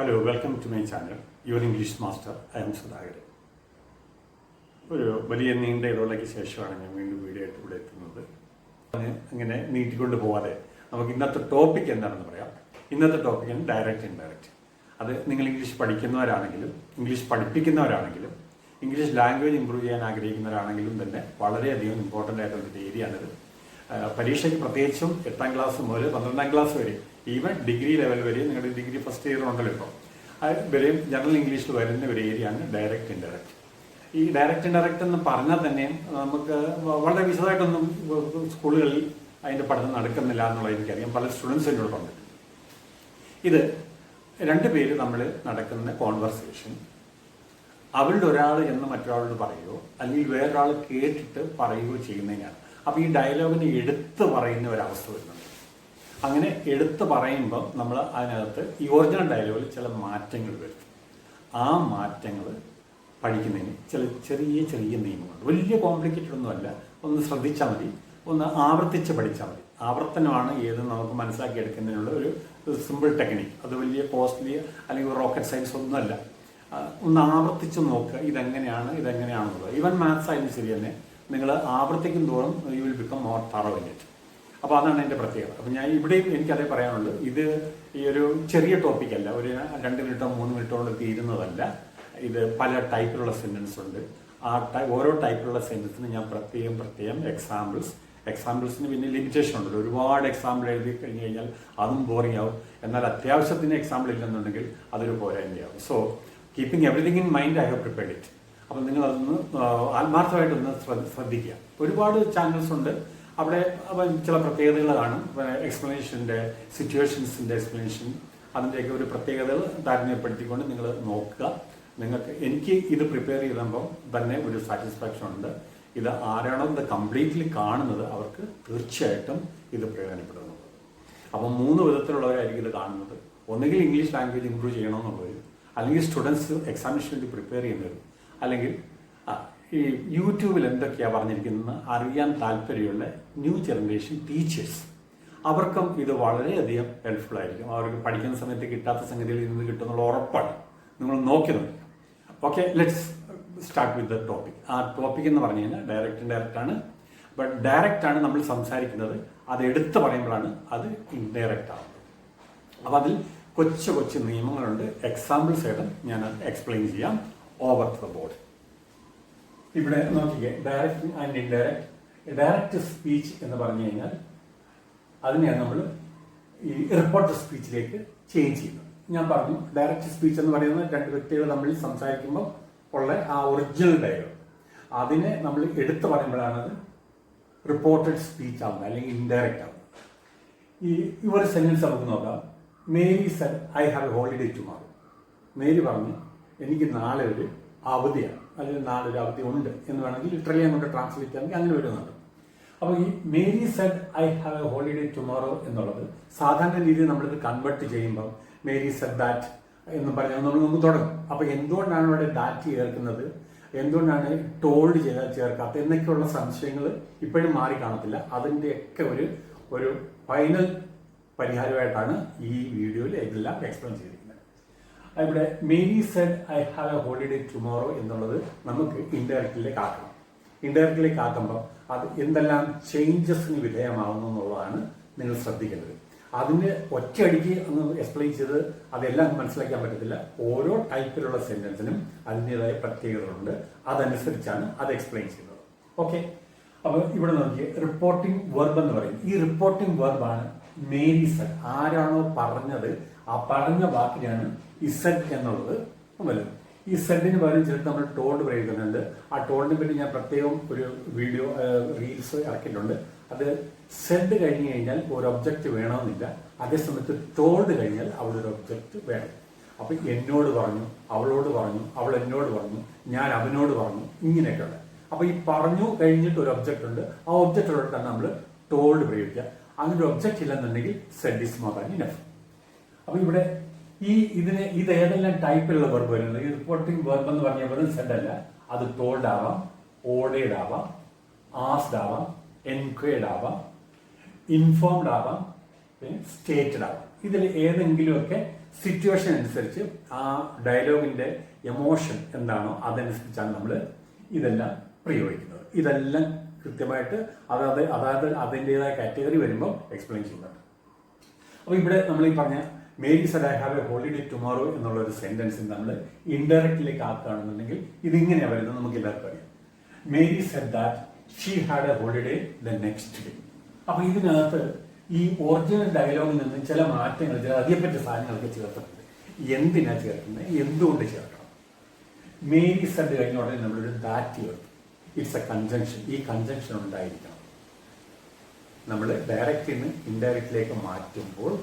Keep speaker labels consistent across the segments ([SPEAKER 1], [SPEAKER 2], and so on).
[SPEAKER 1] Hello welcome to my channel your English master I am Sudhakaran. ഒരു വലിയ നീണ്ട ഇടവേളയ്ക്ക് ശേഷമാണ് ഞാൻ വീണ്ടും വീഡിയോ ആയിട്ട് ഇവിടെ എത്തുന്നത്. അങ്ങനെ നീട്ടിക്കൊണ്ട് പോകാതെ നമുക്ക് ഇന്നത്തെ ടോപ്പിക് എന്താണെന്ന് പറയാം. ഇന്നത്തെ ടോപ്പിക്കാണ് ഡയറക്റ്റ് ഇൻഡയറക്റ്റ്. അത് നിങ്ങൾ ഇംഗ്ലീഷ് പഠിക്കുന്നവരാണെങ്കിലും ഇംഗ്ലീഷ് പഠിപ്പിക്കുന്നവരാണെങ്കിലും ഇംഗ്ലീഷ് ലാംഗ്വേജ് ഇമ്പ്രൂവ് ചെയ്യാൻ ആഗ്രഹിക്കുന്നവരാണെങ്കിലും തന്നെ വളരെയധികം ഇമ്പോർട്ടൻ്റ് ആയിട്ടുള്ളൊരു ഏരിയയാണിത്. പരീക്ഷയ്ക്ക് പ്രത്യേകിച്ചും 8ാം ക്ലാസ് മുതൽ 12ാം ക്ലാസ് വരെ, ഈവൻ ഡിഗ്രി ലെവൽ വരെ, നിങ്ങളുടെ ഡിഗ്രി ഫസ്റ്റ് ഇയർ ഉണ്ടല്ലോ ഇപ്പോൾ, വരെയും ജനറൽ ഇംഗ്ലീഷിൽ വരുന്ന ഒരു ഏരിയയാണ് ഡയറക്റ്റ് ഇൻഡയറക്റ്റ്. ഈ ഡയറക്റ്റ് ഇൻഡയറക്റ്റ് എന്ന് പറഞ്ഞാൽ തന്നെ നമുക്ക് വളരെ വിശദമായിട്ടൊന്നും സ്കൂളുകളിൽ അതിൻ്റെ പഠനം നടക്കുന്നില്ല എന്നുള്ളത് എനിക്കറിയാം. പല സ്റ്റുഡൻസ് എന്നോട് പറഞ്ഞിട്ടുണ്ട്. ഇത് രണ്ട് പേര് തമ്മിൽ നടക്കുന്ന കോൺവെർസേഷൻ അവരുടെ ഒരാൾ എന്ന് മറ്റൊരാളോട് പറയുകയോ അല്ലെങ്കിൽ വേറൊരാൾ കേട്ടിട്ട് പറയുകയോ ചെയ്യുന്നതിനാണ്. അപ്പോൾ ഈ ഡയലോഗിനെ എടുത്ത് പറയുന്ന ഒരവസ്ഥ വരുന്നുണ്ട്. അങ്ങനെ എടുത്ത് പറയുമ്പോൾ നമ്മൾ അതിനകത്ത് ഈ ഒറിജിനൽ ഡയലോഗിൽ ചില മാറ്റങ്ങൾ വരുത്തും. ആ മാറ്റങ്ങൾ പഠിക്കുന്നതിന് ചില ചെറിയ ചെറിയ നിയമങ്ങളുണ്ട്. വലിയ കോംപ്ലിക്കേറ്റഡ് ഒന്നുമല്ല. ഒന്ന് ശ്രദ്ധിച്ചാൽ മതി, ഒന്ന് ആവർത്തിച്ച് പഠിച്ചാൽ മതി. ആവർത്തനമാണ് ഏത് നമുക്ക് മനസ്സിലാക്കിയെടുക്കുന്നതിനുള്ള ഒരു സിമ്പിൾ ടെക്നിക്ക്. അത് വലിയ കോസ്റ്റ്ലി അല്ലെങ്കിൽ റോക്കറ്റ് സയൻസ് ഒന്നുമല്ല. ഒന്ന് ആവർത്തിച്ച് നോക്കുക, ഇതെങ്ങനെയാണെന്നുള്ളത്. ഈവൻ മാത്സ് ആയാലും ശരി തന്നെ, നിങ്ങൾ ആവർത്തിക്കും തോറും you will become more thorough in it. അപ്പോൾ അതാണ് എൻ്റെ പ്രത്യേകത. അപ്പോൾ ഞാൻ ഇവിടെയും എനിക്കതേ പറയാനുള്ളൂ. ഇത് ഈ ഒരു ചെറിയ ടോപ്പിക്കല്ല, ഒരു 2 മിനിറ്റോ 3 മിനിറ്റോ കൊണ്ട് തീരുന്നതല്ല. ഇത് പല ടൈപ്പിലുള്ള സെൻറ്റൻസ് ഉണ്ട്. ഓരോ ടൈപ്പിലുള്ള സെൻറ്റൻസിന് ഞാൻ പ്രത്യേകം എക്സാമ്പിൾസിന് പിന്നെ ലിമിറ്റേഷൻ ഉണ്ടല്ലോ. ഒരുപാട് എക്സാമ്പിൾ എഴുതി കഴിഞ്ഞ് കഴിഞ്ഞാൽ അതും ബോറിംഗ് ആവും. എന്നാൽ അത്യാവശ്യത്തിന് എക്സാമ്പിൾ ഇല്ലെന്നുണ്ടെങ്കിൽ അതൊരു പോരായ്മയാവും. So keeping everything in mind I have prepared it. അപ്പം നിങ്ങളതൊന്ന് ആത്മാർത്ഥമായിട്ടൊന്ന് ശ്രദ്ധിക്കുക. ഒരുപാട് ചാനൽസ് ഉണ്ട്. അവിടെ ചില പ്രത്യേകതകൾ കാണും. എക്സ്പ്ലനേഷൻ്റെ, സിറ്റുവേഷൻസിൻ്റെ എക്സ്പ്ലനേഷൻ, അതിൻ്റെയൊക്കെ ഒരു പ്രത്യേകതകൾ താരതമ്യപ്പെടുത്തിക്കൊണ്ട് നിങ്ങൾ നോക്കുക. എനിക്ക് ഇത് പ്രിപ്പയർ ചെയ്തപ്പോൾ തന്നെ ഒരു സാറ്റിസ്ഫാക്ഷൻ ഉണ്ട്. ഇത് ആരാണോ ഇത് കംപ്ലീറ്റ്ലി കാണുന്നത് അവർക്ക് തീർച്ചയായിട്ടും ഇത് പ്രയോജനപ്പെടുന്നത്. അപ്പം 3 വിധത്തിലുള്ളവരായിരിക്കും ഇത് കാണുന്നത്. ഒന്നുകിൽ ഇംഗ്ലീഷ് ലാംഗ്വേജ് ഇമ്പ്രൂവ് ചെയ്യണമെന്നുള്ളവർ, അല്ലെങ്കിൽ സ്റ്റുഡൻസ് എക്സാമിനേഷന് വേണ്ടി പ്രിപ്പയർ ചെയ്യുന്നവർ, അല്ലെങ്കിൽ ഈ യൂട്യൂബിൽ എന്തൊക്കെയാണ് പറഞ്ഞിരിക്കുന്നതെന്ന് അറിയാൻ താല്പര്യമുള്ള ന്യൂ ജനറേഷൻ ടീച്ചേഴ്സ്. അവർക്കും ഇത് വളരെയധികം ഹെൽപ്ഫുൾ ആയിരിക്കും. അവർക്ക് പഠിക്കുന്ന സമയത്ത് കിട്ടാത്ത സംഗതിയിൽ നിന്ന് കിട്ടുന്നുള്ള ഉറപ്പാണ്. നിങ്ങൾ നോക്കി നോക്കുക. Okay, let's start with the topic. ആ ടോപ്പിക് എന്ന് പറഞ്ഞു കഴിഞ്ഞാൽ ഡയറക്റ്റ് ഇൻഡയറക്റ്റ് ആണ്. ബട്ട് ഡയറക്റ്റ് ആണ് നമ്മൾ സംസാരിക്കുന്നത്. അത് എടുത്ത് പറയുമ്പോഴാണ് അത് ഇൻഡയറക്റ്റ് ആവുന്നത്. അപ്പോൾ അതിൽ കൊച്ചു നിയമങ്ങളുണ്ട്. എക്സാമ്പിൾസ് ആയിട്ട് ഞാൻ എക്സ്പ്ലെയിൻ ചെയ്യാം. Over the board. ഇവിടെ നോക്കിക്കേ, direct and indirect. Direct speech എന്ന് പറഞ്ഞു കഴിഞ്ഞാൽ അതിനെയാണ് നമ്മൾ ഈ റിപ്പോർട്ടർ സ്പീച്ചിലേക്ക് ചേഞ്ച് ചെയ്യുന്നത്. ഞാൻ പറഞ്ഞു, ഡയറക്റ്റ് സ്പീച്ച് എന്ന് പറയുന്നത് 2 വ്യക്തികൾ തമ്മിൽ സംസാരിക്കുമ്പോൾ ഉള്ള ആ ഒറിജിനൽ ഡയലോഗ്, അതിനെ നമ്മൾ എടുത്തു പറയുമ്പോഴാണ് അത് റിപ്പോർട്ടഡ് സ്പീച്ച് ആവുന്നത് അല്ലെങ്കിൽ ഇൻഡയറക്റ്റ് ആവുന്നത്. ഈ ഒരു സെന്റൻസ് നമുക്ക് നോക്കാം. Mary said I have a holiday tomorrow. Mary പറഞ്ഞു, എനിക്ക് നാളെ ഒരു അവധിയാണ്, അല്ലെങ്കിൽ നാളെ ഒരു അവധി ഉണ്ട് എന്ന് വേണമെങ്കിൽ ലിറ്ററലി അങ്ങോട്ട് ട്രാൻസ്ലേറ്റ് ചെയ്യാമെങ്കിൽ അങ്ങനെ വരുന്നുണ്ട്. അപ്പോൾ ഈ Mary said I have a holiday tomorrow എന്നുള്ളത് സാധാരണ രീതിയിൽ നമ്മളിത് കൺവേർട്ട് ചെയ്യുമ്പോൾ മേരി സെഡ് ദാറ്റ് എന്ന് പറഞ്ഞാൽ നമ്മൾ തുടങ്ങും. അപ്പോൾ എന്തുകൊണ്ടാണ് ഇവിടെ ദാറ്റ് ചേർക്കുന്നത്, എന്തുകൊണ്ടാണ് ടോൾഡ് ചെയ്താൽ ചേർക്കാത്തത് എന്നൊക്കെയുള്ള സംശയങ്ങൾ ഇപ്പോഴും മാറി കാണത്തില്ല. അതിൻ്റെയൊക്കെ ഒരു ഫൈനൽ പരിഹാരമായിട്ടാണ് ഈ വീഡിയോയിൽ എല്ലാം എക്സ്പ്ലെയിൻ ചെയ്തിരിക്കുന്നത്. ഇവിടെ Mary said I have a holiday tomorrow എന്നുള്ളത് നമുക്ക് ഇൻഡയറക്റ്റിലേക്ക് ആക്കണം. ഇൻഡയറക്റ്റിലേക്ക് ആക്കുമ്പോൾ അത് എന്തെല്ലാം ചേഞ്ചസിന് വിധേയമാകുന്നു എന്നുള്ളതാണ് നിങ്ങൾ ശ്രദ്ധിക്കേണ്ടത്. അതിന് ഒറ്റയടിക്ക് ഒന്ന് എക്സ്പ്ലെയിൻ ചെയ്ത് അതെല്ലാം മനസ്സിലാക്കാൻ പറ്റത്തില്ല. ഓരോ ടൈപ്പിലുള്ള സെന്റൻസിനും അതിൻ്റെതായ പ്രത്യേകതകളുണ്ട്. അതനുസരിച്ചാണ് അത് എക്സ്പ്ലെയിൻ ചെയ്യുന്നത്. ഓക്കെ, അപ്പോൾ ഇവിടെ നോക്കിയേ, റിപ്പോർട്ടിംഗ് വെർബ് എന്ന് പറയും. ഈ റിപ്പോർട്ടിംഗ് വെർബാണ് മേരി സെഡ്. ആരാണോ പറഞ്ഞത് ആ പറഞ്ഞ വാക്കിനാണ് ഇസഡ് എന്നുള്ളത് വരും. ഈ സെഡിന് പകരം ചേർത്ത് നമ്മൾ ടോൾഡ് പ്രയോഗിക്കുന്നുണ്ട്. ആ ടോൾഡിനെ പറ്റി ഞാൻ പ്രത്യേകം ഒരു വീഡിയോ റീൽസ് ഇറക്കിയിട്ടുണ്ട്. അത് സെഡ് കഴിഞ്ഞ് കഴിഞ്ഞാൽ ഒരു ഒബ്ജക്റ്റ് വേണമെന്നില്ല. അതേസമയത്ത് ടോൾഡ് കഴിഞ്ഞാൽ അവിടെ ഒരു ഒബ്ജക്റ്റ് വേണം. അപ്പം എന്നോട് പറഞ്ഞു, അവളോട് പറഞ്ഞു, അവൾ എന്നോട് പറഞ്ഞു, ഞാൻ അവനോട് പറഞ്ഞു, ഇങ്ങനെയൊക്കെയുള്ള. അപ്പോൾ ഈ പറഞ്ഞു കഴിഞ്ഞിട്ട് ഒരു ഒബ്ജക്റ്റ് ഉണ്ട്. ആ ഒബ്ജക്റ്റിലോട്ടാണ് നമ്മൾ ടോൾഡ് പ്രയോഗിക്കുക. അങ്ങനെ ഒരു ഒബ്ജക്റ്റ് ഇല്ലെന്നുണ്ടെങ്കിൽ said is more than enough. അപ്പോൾ ഇവിടെ ഇത് ഏതെല്ലാം ടൈപ്പിലുള്ള വെർബ് വരുന്നത്? ഈ റിപ്പോർട്ടിംഗ് വെർബ് എന്ന് പറഞ്ഞ വെറും സെഡ് അല്ല. അത് ടോൾഡ് ആവാം, ഓർഡേഡ് ആവാം, ആസ്ഡ് ആവാം, എൻക്വയർഡ് ആവാം, ഇൻഫോംഡ് ആവാം, സ്റ്റേറ്റഡ് ആവാം. ഇതിൽ ഏതെങ്കിലുമൊക്കെ സിറ്റുവേഷൻ അനുസരിച്ച് ആ ഡയലോഗിൻ്റെ എമോഷൻ എന്താണോ അതനുസരിച്ചാണ് നമ്മൾ ഇതെല്ലാം പ്രയോഗിക്കുന്നത്. ഇതെല്ലാം കൃത്യമായിട്ട് അതായത് അതിൻ്റെതായ കാറ്റഗറി വരുമ്പോൾ എക്സ്പ്ലെയിൻ ചെയ്യുന്നുണ്ട്. അപ്പോൾ ഇവിടെ നമ്മൾ ഈ പറഞ്ഞ Mary said I have a holiday tomorrow എന്നുള്ള ഒരു സെന്റൻസ് നമ്മൾ ഇൻഡയറക്റ്റിലേക്ക് ആക്കുകയാണെന്നുണ്ടെങ്കിൽ ഇതിങ്ങനെയാണ് വരുന്നത്. നമുക്ക് എല്ലാവർക്കും അറിയാം. Mary Z that she had a holiday the next day. അപ്പൊ ഇതിനകത്ത് ഈ ഒറിജിനൽ ഡയലോഗിൽ നിന്ന് ചില മാറ്റങ്ങൾ, ചില അധികപ്പറ്റ സാധനങ്ങളൊക്കെ ചേർത്തിട്ടുണ്ട്. എന്തിനാ ചേർക്കുന്നത്, എന്തുകൊണ്ട് ചേർക്കണം? മേരി സെഡ് കഴിഞ്ഞ ഉടനെ നമ്മളൊരു ദാറ്റ് ചേർത്ത്. It's A conjunction. ഈ കൺജങ്ഷൻ ഉണ്ടായിരിക്കണം. നമ്മൾ ഡയറക്റ്റിൽ നിന്ന് ഇൻഡയറക്റ്റിലേക്ക് മാറ്റുമ്പോൾ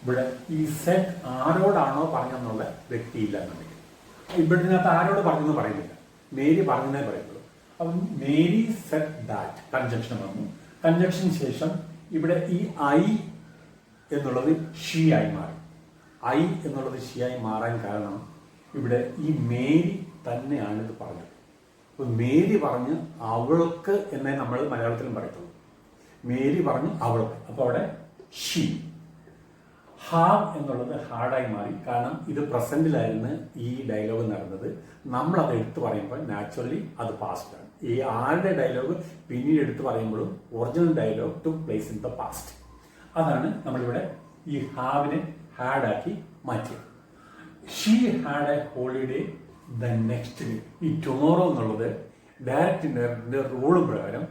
[SPEAKER 1] ഇവിടെ ഈ സെഡ് ആരോടാണോ പറഞ്ഞെന്നുള്ള വ്യക്തിയില്ല എന്നുണ്ടെങ്കിൽ, ഇവിടത്തിനകത്ത് ആരോട് പറഞ്ഞെന്ന് പറയുന്നില്ല, മേരി പറഞ്ഞതേ പറയുള്ളൂ. അപ്പം മേരി സെഡ് ദാറ്റ് കൺജങ്ഷൻ വന്നു. കൺജങ്ഷന് ശേഷം ഇവിടെ ഈ ഐ എന്നുള്ളത് ഷീ ആയി മാറി. ഐ എന്നുള്ളത് ഷീ ആയി മാറാൻ കാരണം ഇവിടെ ഈ മേരി തന്നെയാണ് ഇത് പറഞ്ഞത്. അപ്പൊ മേരി പറഞ്ഞ് അവൾക്ക് എന്നേ നമ്മൾ മലയാളത്തിലും പറയത്തുള്ളൂ. മേരി പറഞ്ഞു അവൾക്ക്. അപ്പൊ അവിടെ ഷീ. ഹാവ് എന്നുള്ളത് ഹാർഡായി മാറി. കാരണം ഇത് പ്രസന്റിലായിരുന്നു ഈ ഡയലോഗ് നടന്നത്. നമ്മൾ അത് എടുത്തു പറയുമ്പോൾ നാച്ചുറലി അത് പാസ്റ്റ് ആണ്. ഈ ആരുടെ ഡയലോഗ് പിന്നീട് എടുത്തു പറയുമ്പോഴും original dialogue to place in the past. അതാണ് നമ്മളിവിടെ ഈ ഹാവിനെ ഹാഡാക്കി മാറ്റിയത്. She had a holiday the next day. ഈ ടുമോറോ എന്നുള്ളത് ഡയറക്റ്റിൻ്റെ റൂൾ പ്രകാരം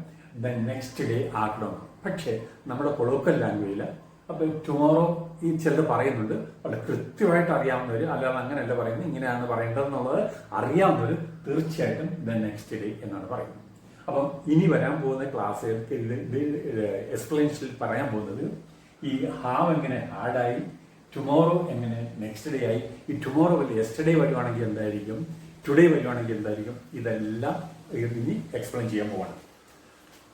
[SPEAKER 1] ദ നെക്സ്റ്റ് ഡേ ആക്കണം. പക്ഷേ നമ്മുടെ കൊളോക്കൽ ലാംഗ്വേജിൽ അപ്പോൾ ടുമോറോ ഈ ചിലത് പറയുന്നുണ്ട്. വളരെ കൃത്യമായിട്ട് അറിയാവുന്നവർ, അല്ലാതെ അങ്ങനെയല്ല പറയുന്നത്, ഇങ്ങനെയാണ് പറയേണ്ടതെന്നുള്ളത് അറിയാവുന്നവർ തീർച്ചയായിട്ടും ദ നെക്സ്റ്റ് ഡേ എന്നാണ് പറയുന്നത്. അപ്പം ഇനി വരാൻ പോകുന്ന ക്ലാസ്സുകൾക്ക് ഇത് എക്സ്പ്ലനേഷനിൽ പറയാൻ പോകുന്നത് ഈ ഹാവ് എങ്ങനെ ഹാർഡായി, ടുമോറോ എങ്ങനെ നെക്സ്റ്റ് ഡേ ആയി, ഈ ടുമോറോ വലിയ യെസ്റ്റർഡേ വരുവാണെങ്കിൽ എന്തായിരിക്കും, ടുഡേ വരുവാണെങ്കിൽ എന്തായിരിക്കും, ഇതെല്ലാം ഇനി എക്സ്പ്ലെയിൻ ചെയ്യാൻ പോവാണ്.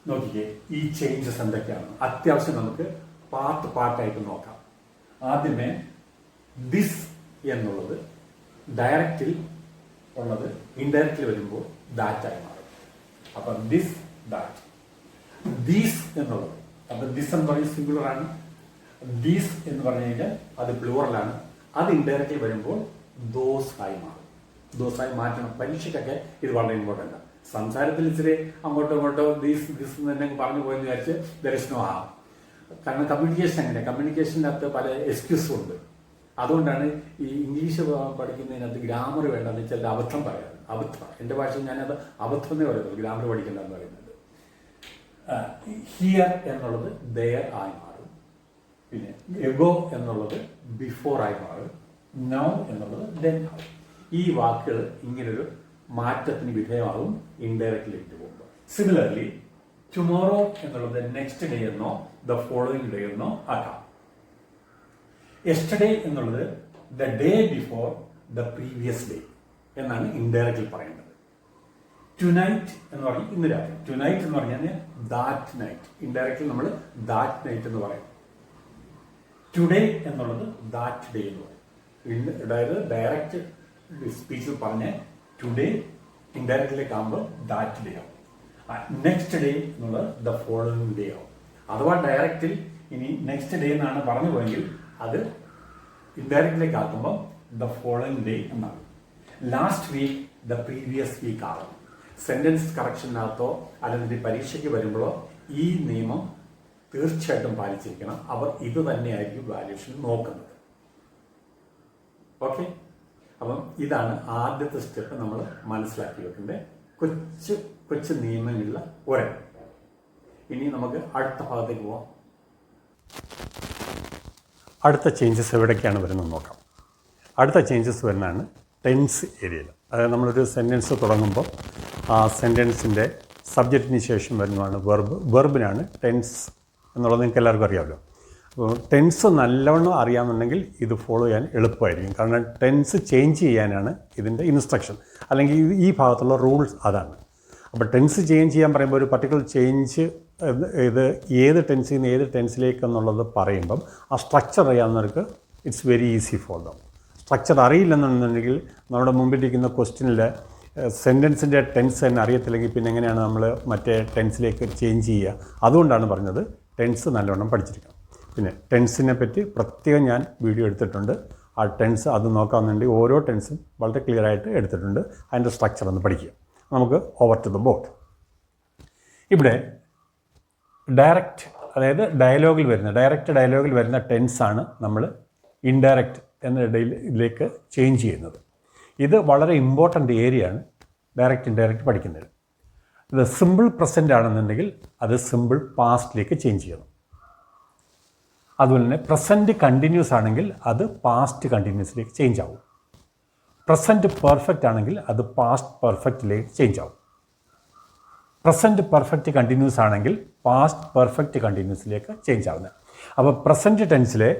[SPEAKER 1] നോക്കിക്കേ ഈ ചേഞ്ചസ് എന്തൊക്കെയാണ്. അത്യാവശ്യം നമുക്ക് പാർട്ടായിട്ട് നോക്കാം. ആദ്യമേ ദിസ് എന്നുള്ളത് ഡയറക്റ്റിൽ ഉള്ളത് ഇൻഡയറക്റ്റിൽ വരുമ്പോൾ ദാറ്റായി മാറും. അപ്പൊ ദിസ് ദാറ്റ്. ദീസ് എന്നുള്ളത്, അപ്പൊ ദിസ് എന്ന് പറയുന്നത് സിംഗുലർ ആണ്. ദീസ് എന്ന് പറഞ്ഞു കഴിഞ്ഞാൽ അത് പ്ലൂറലാണ്. അത് ഇൻഡയറക്റ്റിൽ വരുമ്പോൾ ദോസ് ആയി മാറും. ദോസായി മാറ്റണം. പരീക്ഷയ്ക്കൊക്കെ ഇത് വളരെ ഇമ്പോർട്ടൻ്റ് ആണ്. സംസാരത്തിൽ ഇച്ചിരി അങ്ങോട്ടോ ഇങ്ങോട്ടോ ദീസ് ദിസ് തന്നെ പറഞ്ഞു പോയെന്ന് വിചാരിച്ച് ദർ ഇസ് നോ ഹാം. കാരണം കമ്മ്യൂണിക്കേഷൻ അങ്ങനെ, കമ്മ്യൂണിക്കേഷൻ്റെ പല എക്സ്ക്യൂസും ഉണ്ട്. അതുകൊണ്ടാണ് ഈ ഇംഗ്ലീഷ് പഠിക്കുന്നതിനകത്ത് ഗ്രാമർ വേണ്ടെന്ന് വെച്ചാൽ അബദ്ധം പറയാറ്. അബദ്ധം, എൻ്റെ ഭാഷയിൽ ഞാനത് അബദ്ധം എന്നേ പറയുള്ളൂ, ഗ്രാമർ പഠിക്കേണ്ടെന്ന് പറയുന്നത്. ഹിയർ എന്നുള്ളത് ദെയർ ആയി മാറും. പിന്നെ എഗോ എന്നുള്ളത് ബിഫോർ ആയി മാറും. നൗ എന്നുള്ളത് ദെൻ ആവും. ഈ വാക്കുകൾ ഇങ്ങനൊരു മാറ്റത്തിന് വിധേയമാകും ഇൻഡയറക്റ്റ്ലിട്ട് പോകുമ്പോൾ. സിമിലർലി ടുമോറോ എന്നുള്ളത് നെക്സ്റ്റ് ഡേ എന്നോ ദ ഫോളോയിങ് ഡേ എന്നോ ആക്കാം. യെസ്റ്റർഡേ എന്നുള്ളത് the day before the previous day എന്നാണ് ഇൻഡയറക്റ്റിൽ പറയുന്നത്. ടുനൈറ്റ് എന്ന് പറയും ഇന്ന് രാത്രി. ടുനൈറ്റ് എന്ന് പറഞ്ഞാൽ ദാറ്റ് നൈറ്റ്. ഇൻഡയറക്റ്റിൽ നമ്മൾ ദാറ്റ് നൈറ്റ് എന്ന് പറയും. ടുഡേ എന്നുള്ളത് ദാറ്റ് ഡേ എന്ന് പറയും. അതായത് ഡയറക്റ്റ് സ്പീച്ചിൽ പറഞ്ഞ ടുഡേ ഇൻഡയറക്റ്റിലേക്ക് ആകുമ്പോൾ ദാറ്റ് ഡേ ആവും. നെക്സ്റ്റ് ഡേ എന്നുള്ളത് ദ ഫോളോയിങ് ഡേ ആവും. അഥവാ ഡയറക്റ്റിൽ ഇനി നെക്സ്റ്റ് ഡേ എന്നാണ് പറഞ്ഞു പോയെങ്കിൽ അത് ഇൻഡയറക്റ്റിലേക്ക് ആക്കുമ്പോൾ ദ ഫോളോയിങ് ഡേ എന്നാണ്. Last week the previous week ആകും. സെന്റൻസ് കറക്ഷനകത്തോ അല്ലെങ്കിൽ പരീക്ഷയ്ക്ക് വരുമ്പോഴോ ഈ നിയമം തീർച്ചയായിട്ടും പാലിച്ചിരിക്കണം. അവർ ഇത് തന്നെയായിരിക്കും വാല്യൂഷൻ നോക്കുന്നത്. ഓക്കെ, അപ്പം ഇതാണ് ആദ്യത്തെ സ്റ്റെപ്പ് നമ്മൾ മനസ്സിലാക്കി വെക്കേണ്ട കൊച്ചു കൊച്ചു നിയമങ്ങളുള്ള ഒരെണ്ണം. ഇനി നമുക്ക് അടുത്ത ഭാഗത്തേക്ക് പോവാം. അടുത്ത ചേഞ്ചസ് എവിടേക്കാണ് വരുന്നത് നോക്കാം. അടുത്ത ചേഞ്ചസ് വരുന്നതാണ് ടെൻസ് ഏരിയയിൽ. അതായത് നമ്മളൊരു സെൻറ്റൻസ് തുടങ്ങുമ്പോൾ ആ സെൻറ്റൻസിൻ്റെ സബ്ജക്റ്റിന് ശേഷം വരുന്നതാണ് വെർബ്. വെർബിനാണ് ടെൻസ് എന്നുള്ളത് നിങ്ങൾക്ക് എല്ലാവർക്കും അറിയാമല്ലോ. അപ്പോൾ ടെൻസ് നല്ലവണ്ണം അറിയാമെന്നുണ്ടെങ്കിൽ ഇത് ഫോളോ ചെയ്യാൻ എളുപ്പമായിരിക്കും. കാരണം ടെൻസ് ചേഞ്ച് ചെയ്യാനാണ് ഇതിൻ്റെ ഇൻസ്ട്രക്ഷൻ, അല്ലെങ്കിൽ ഈ ഭാഗത്തുള്ള റൂൾസ് അതാണ്. അപ്പോൾ ടെൻസ് ചേഞ്ച് ചെയ്യാൻ പറയുമ്പോൾ ഒരു പർട്ടിക്കുലർ ചേഞ്ച് ഇത് ഏത് ടെൻസിൽ നിന്ന് ഏത് ടെൻസിലേക്ക് എന്നുള്ളത് പറയുമ്പം ആ സ്ട്രക്ചർ അറിയാവുന്നവർക്ക് it's very easy for them. Structure അറിയില്ലെന്നുണ്ടെങ്കിൽ നമ്മുടെ മുമ്പിലിരിക്കുന്ന ക്വസ്റ്റ്യനിൽ സെൻറ്റൻസിൻ്റെ ടെൻസ് തന്നെ അറിയത്തില്ലെങ്കിൽ പിന്നെ എങ്ങനെയാണ് നമ്മൾ മറ്റേ ടെൻസിലേക്ക് ചേഞ്ച് ചെയ്യുക? അതുകൊണ്ടാണ് പറഞ്ഞത് ടെൻസ് നല്ലവണ്ണം പഠിച്ചിരിക്കണം. പിന്നെ ടെൻസിനെ പറ്റി പ്രത്യേകം ഞാൻ വീഡിയോ എടുത്തിട്ടുണ്ട്. ആ ടെൻസ് അത് നോക്കാമെന്നുണ്ടെങ്കിൽ ഓരോ ടെൻസും വളരെ ക്ലിയർ ആയിട്ട് എടുത്തിട്ടുണ്ട്. അതിൻ്റെ സ്ട്രക്ചർ ഒന്ന് പഠിക്കുക. നമുക്ക് ഓവർ ടു ദ ബോർഡ്. ഇവിടെ ഡയറക്റ്റ്, അതായത് ഡയറക്റ്റ് ഡയലോഗിൽ വരുന്ന ടെൻസാണ് നമ്മൾ ഇൻഡയറക്റ്റ് എന്ന ഇതിലേക്ക് ചേഞ്ച് ചെയ്യുന്നത്. ഇത് വളരെ ഇമ്പോർട്ടൻ്റ് ഏരിയയാണ് ഡയറക്റ്റ് ഇൻഡയറക്റ്റ് പഠിക്കുന്നത്. ഇത് സിമ്പിൾ പ്രസൻ്റ് ആണെന്നുണ്ടെങ്കിൽ അത് സിമ്പിൾ പാസ്റ്റിലേക്ക് ചേഞ്ച് ചെയ്യണം. അതുപോലെ തന്നെ പ്രസൻറ്റ് കണ്ടിന്യൂസ് ആണെങ്കിൽ അത് പാസ്റ്റ് കണ്ടിന്യൂസിലേക്ക് ചേഞ്ച് ആവും. പ്രസൻറ്റ് പെർഫെക്റ്റ് ആണെങ്കിൽ അത് പാസ്റ്റ് പെർഫെക്റ്റിലേക്ക് ചേഞ്ച് ആവും. പ്രസൻറ്റ് പെർഫെക്റ്റ് കണ്ടിന്യൂസ് ആണെങ്കിൽ പാസ്റ്റ് പെർഫെക്റ്റ് കണ്ടിന്യൂസിലേക്ക് ചേഞ്ച് ആവുന്നത്. അപ്പോൾ പ്രസൻറ്റ് ടെൻസിലെ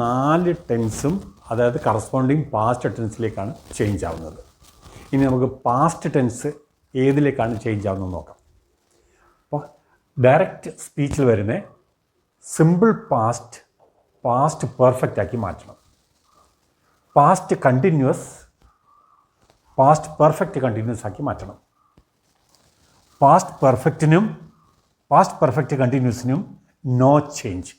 [SPEAKER 1] 4 ടെൻസും അതായത് കറസ്പോണ്ടിങ് പാസ്റ്റ് ടെൻസിലേക്കാണ് ചേഞ്ച് ആവുന്നത്. ഇനി നമുക്ക് പാസ്റ്റ് ടെൻസ് ഏതിലേക്കാണ് ചേഞ്ച് ആവുന്നത് നോക്കാം. അപ്പോൾ ഡയറക്റ്റ് സ്പീച്ചിൽ വരുന്ന സിമ്പിൾ പാസ്റ്റ് പെർഫെക്റ്റ് ആക്കി മാറ്റണം. പാസ്റ്റ് പെർഫെക്റ്റ് കണ്ടിന്യൂസ് ആക്കി മാറ്റണം. പാസ്റ്റ് പെർഫെക്റ്റ് കണ്ടിന്യൂസിനും no change,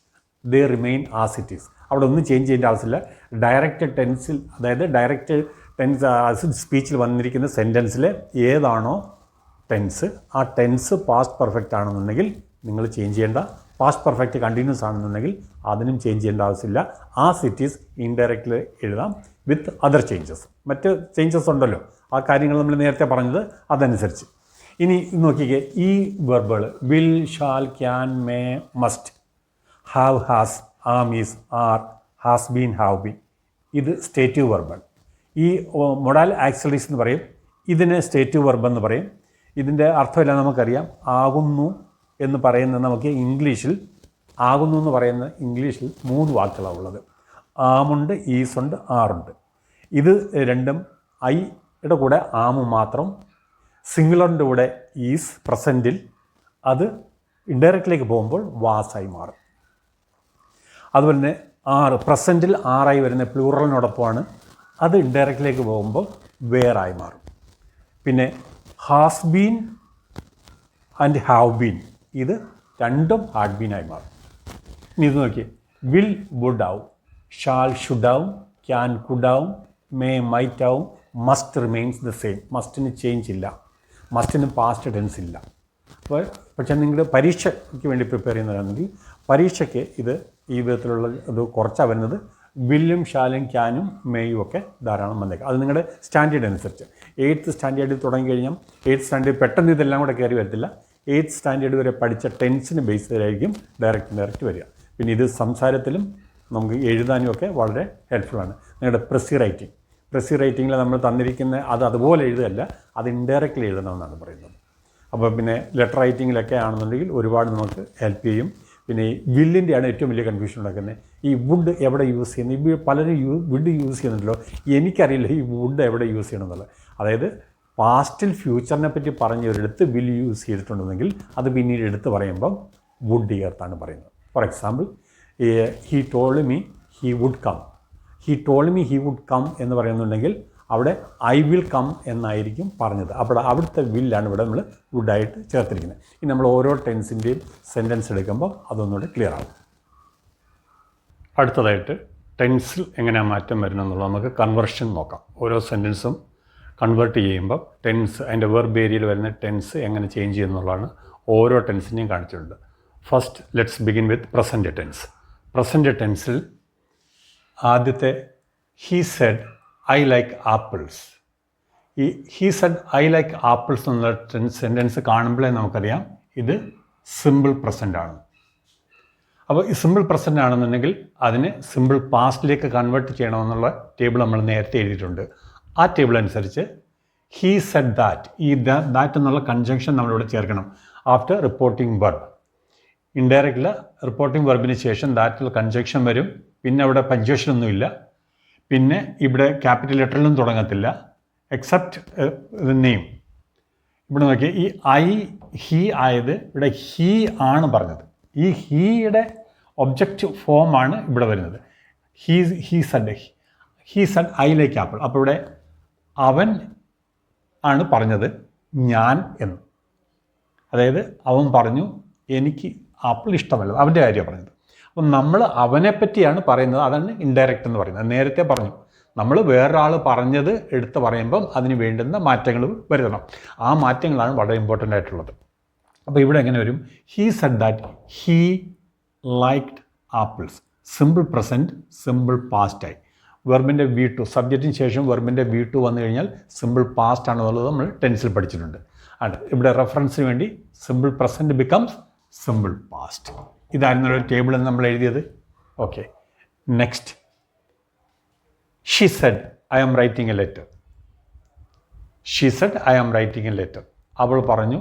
[SPEAKER 1] they remain as it is. അവിടെ ഒന്നും ചേഞ്ച് ചെയ്യേണ്ട ആവശ്യമില്ല. ഡയറക്റ്റ് ടെൻസിൽ, അതായത് ഡയറക്റ്റ് ടെൻസ് സ്പീച്ചിൽ വന്നിരിക്കുന്ന സെൻറ്റൻസിൽ ഏതാണോ ടെൻസ്, ആ ടെൻസ് പാസ്റ്റ് പെർഫെക്റ്റ് ആണെന്നുണ്ടെങ്കിൽ നിങ്ങൾ ചേഞ്ച് ചെയ്യേണ്ട. പാസ്റ്റ് പെർഫെക്റ്റ് കണ്ടിന്യൂസ് ആണെന്നുണ്ടെങ്കിൽ അതിനും ചേഞ്ച് ചെയ്യേണ്ട ആവശ്യമില്ല. ആസ് ഇറ്റ് ഈസ് ഇൻഡയറക്റ്റിൽ എഴുതാം വിത്ത് അതർ ചേഞ്ചസ്. മറ്റ് ചേഞ്ചസ് ഉണ്ടല്ലോ, ആ കാര്യങ്ങൾ നമ്മൾ നേരത്തെ പറഞ്ഞത് അതനുസരിച്ച്. ഇനി നോക്കിക്കേ, ഈ വെർബുകൾ will, shall, can, may, must, have, has, am, is, are, has been, have been, ഇത് സ്റ്റേറ്റീവ് വെർബാണ്. ഈ മൊഡാൽ ആക്സിലറീസ് എന്ന് പറയും, ഇതിന് സ്റ്റേറ്റീവ് വെർബ് എന്ന് പറയും. ഇതിൻ്റെ അർത്ഥമെല്ലാം നമുക്കറിയാം. ആകുന്നു എന്ന് പറയുന്നത് നമുക്ക് ഇംഗ്ലീഷിൽ, ആകുന്നു എന്ന് പറയുന്ന ഇംഗ്ലീഷിൽ 3 വാക്കുകളാണ് ഉള്ളത്. ആമുണ്ട്, ഈസുണ്ട്, ആറുണ്ട്. ഇത് രണ്ടും ഐയുടെ കൂടെ ആമു മാത്രം, സിംഗുലറിൻ്റെ കൂടെ ഈസ് പ്രസൻറ്റിൽ, അത് ഇൻഡയറക്റ്റിലേക്ക് പോകുമ്പോൾ വാസായി മാറും. അതുപോലെ തന്നെ പ്രസൻറ്റിൽ ആറായി വരുന്ന പ്ലൂറലിനോടൊപ്പമാണ്, അത് ഇൻഡയറക്റ്റിലേക്ക് പോകുമ്പോൾ വേറായി മാറും. പിന്നെ has been and have been, ഇത് രണ്ടും ഹാഡ് ബീനായി മാറും. ഇനി ഇത് നോക്കിയേ, വിൽ വുഡ് ആവും, ഷാൽ ഷുഡ് ആവും, ക്യാൻ കുഡ് ആവും, മേ മൈറ്റ് ആവും, മസ്റ്റ് റിമെയിൻസ് ദ സെയിം. മസ്റ്റിന് ചേഞ്ച് ഇല്ല, മസ്റ്റിന് പാസ്റ്റ് ടെൻസ് ഇല്ല. അപ്പോൾ പക്ഷേ നിങ്ങൾ പരീക്ഷയ്ക്ക് വേണ്ടി പ്രിപ്പയർ ചെയ്യുന്നതാണെങ്കിൽ പരീക്ഷയ്ക്ക് ഇത് ഈ വിധത്തിലുള്ള ഇത് കുറച്ചാണ് വരുന്നത്. വില്ലും, ഷാലും, ക്യാനും, മേയും ഒക്കെ ധാരാളം വന്നേക്കാം. അത് നിങ്ങളുടെ സ്റ്റാൻഡേർഡ് അനുസരിച്ച്. 8th സ്റ്റാൻഡേർഡിൽ തുടങ്ങി കഴിഞ്ഞാൽ 8th സ്റ്റാൻഡേർഡ് പെട്ടെന്ന് ഇതെല്ലാം കൂടെ കയറി വരത്തില്ല. 8th സ്റ്റാൻഡേർഡ് വരെ പഠിച്ച ടെൻസിന് ബേസ് ചെയ്തായിരിക്കും ഡയറക്റ്റ് വരിക. പിന്നെ ഇത് സംസാരത്തിലും നമുക്ക് എഴുതാനും ഒക്കെ വളരെ ഹെൽപ്ഫുള്ളാണ്. നിങ്ങളുടെ പ്രസി റൈറ്റിങ്ങിൽ നമ്മൾ തന്നിരിക്കുന്ന അത് അതുപോലെ എഴുതുകയല്ല, അത് ഇൻഡയറക്റ്റ്ലി എഴുതണമെന്നാണ് പറയുന്നത്. അപ്പോൾ പിന്നെ ലെറ്റർ റൈറ്റിങ്ങിലൊക്കെ ആണെന്നുണ്ടെങ്കിൽ ഒരുപാട് നമുക്ക് ഹെൽപ്പ് ചെയ്യും. പിന്നെ ഈ വില്ലിൻ്റെയാണ് ഏറ്റവും വലിയ കൺഫ്യൂഷൻ ഉണ്ടാക്കുന്നത്. ഈ വുഡ് എവിടെ യൂസ് ചെയ്യുന്നത്? ഇപ്പോൾ പലരും വുഡ് യൂസ് ചെയ്യുന്നുണ്ടല്ലോ, എനിക്കറിയില്ല ഈ വുഡ് എവിടെ യൂസ് ചെയ്യണം എന്നുള്ളത്. അതായത് പാസ്റ്റിൽ ഫ്യൂച്ചറിനെ പറ്റി പറഞ്ഞൊരിടത്ത് വിൽ യൂസ് ചെയ്തിട്ടുണ്ടെങ്കിൽ അത് പിന്നീട് എടുത്ത് പറയുമ്പം വുഡ് ചേർത്താണ് പറയുന്നത്. For example, he told me he would come എന്ന് പറയുന്നുണ്ടെങ്കിൽ അവിടെ ഐ വിൽ കം എന്നായിരിക്കും പറഞ്ഞത്. അപ്പോൾ അവിടുത്തെ വില്ലാണ് ഇവിടെ നമ്മൾ വുഡായിട്ട് ചേർത്തിരിക്കുന്നത്. ഇനി നമ്മൾ ഓരോ ടെൻസിൻ്റെയും സെൻറ്റൻസ് എടുക്കുമ്പോൾ അതൊന്നുകൂടെ ക്ലിയർ ആകും. അടുത്തതായിട്ട് ടെൻസിൽ എങ്ങനെയാണ് മാറ്റം വരുന്നതെന്നുള്ളത് നമുക്ക് കൺവേർഷൻ നോക്കാം. ഓരോ സെൻറ്റൻസും കൺവേർട്ട് ചെയ്യുമ്പോൾ ടെൻസ്, അതിൻ്റെ വെർബ് ഏരിയയിൽ വരുന്ന ടെൻസ് എങ്ങനെ ചേഞ്ച് ചെയ്യുന്നുള്ളതാണ് ഓരോ ടെൻസിനെയും കാണിച്ചിട്ടുണ്ട്. First let's begin with present tense. Present ടെൻസിൽ ആദ്യത്തെ he said I like apples. ഈ he said I like apples എന്നുള്ള സെൻറ്റൻസ് കാണുമ്പോഴേ നമുക്കറിയാം ഇത് സിമ്പിൾ പ്രസൻ്റ് ആണ്. അപ്പോൾ ഈ സിമ്പിൾ പ്രസൻ്റ് ആണെന്നുണ്ടെങ്കിൽ അതിനെ സിമ്പിൾ പാസ്റ്റിലേക്ക് കൺവേർട്ട് ചെയ്യണമെന്നുള്ള ടേബിൾ നമ്മൾ നേരത്തെ എഴുതിയിട്ടുണ്ട്. ആ ടേബിൾ അനുസരിച്ച് ഹീ സെഡ് ദാറ്റ്, ഈ ദാറ്റ് എന്നുള്ള കൺജങ്ഷൻ നമ്മളിവിടെ ചേർക്കണം ആഫ്റ്റർ റിപ്പോർട്ടിംഗ് വെർബ്. ഇൻഡയറക്റ്റിൽ റിപ്പോർട്ടിംഗ് വെർബിന് ശേഷം ദാറ്റിൽ കൺജങ്ഷൻ വരും. പിന്നെ അവിടെ പഞ്ച്വേഷനൊന്നുമില്ല. പിന്നെ ഇവിടെ ക്യാപിറ്റൽ ലെറ്ററിലും തുടങ്ങത്തില്ല, എക്സെപ്റ്റ് നെയിം. ഇവിടെ നോക്കിയാൽ ഈ ഹീ ആയത് ഇവിടെ ഹീ ആണ് പറഞ്ഞത്. ഈ ഹീയുടെ ഒബ്ജക്റ്റ് ഫോമാണ് ഇവിടെ വരുന്നത്. He said I like apple. അപ്പോൾ ഇവിടെ അവൻ ആണ് പറഞ്ഞത് ഞാൻ എന്ന്. അതായത് അവൻ പറഞ്ഞു എനിക്ക് ആപ്പിൾ ഇഷ്ടമല്ല, അവൻ്റെ കാര്യമാണ് പറഞ്ഞത്. അപ്പം നമ്മൾ അവനെ പറ്റിയാണ് പറയുന്നത്. അതാണ് ഇൻഡയറക്റ്റ് എന്ന് പറയുന്നത്. നേരത്തെ പറഞ്ഞു, നമ്മൾ വേറൊരാൾ പറഞ്ഞത് എടുത്ത് പറയുമ്പം അതിന് വേണ്ടുന്ന മാറ്റങ്ങൾ വരുത്തണം. ആ മാറ്റങ്ങളാണ് വളരെ ഇമ്പോർട്ടൻ്റ് ആയിട്ടുള്ളത്. അപ്പോൾ ഇവിടെ എങ്ങനെ വരും? He said that he liked apples. Simple present, simple പാസ്റ്റായി. വെർബിൻ്റെ V2, സബ്ജക്റ്റിന് ശേഷം വെർബിൻ്റെ V2 വന്നു കഴിഞ്ഞാൽ സിമ്പിൾ പാസ്റ്റ് ആണെന്നുള്ളത് നമ്മൾ ടെൻസിൽ പഠിച്ചിട്ടുണ്ട്. ആണ് ഇവിടെ റെഫറൻസിന് വേണ്ടി simple present becomes simple past. ഇതായിരുന്നു ഒരു ടേബിളിൽ നമ്മൾ എഴുതിയത്. Okay, next. She said I am writing a letter. She said I am writing a letter. അവൾ പറഞ്ഞു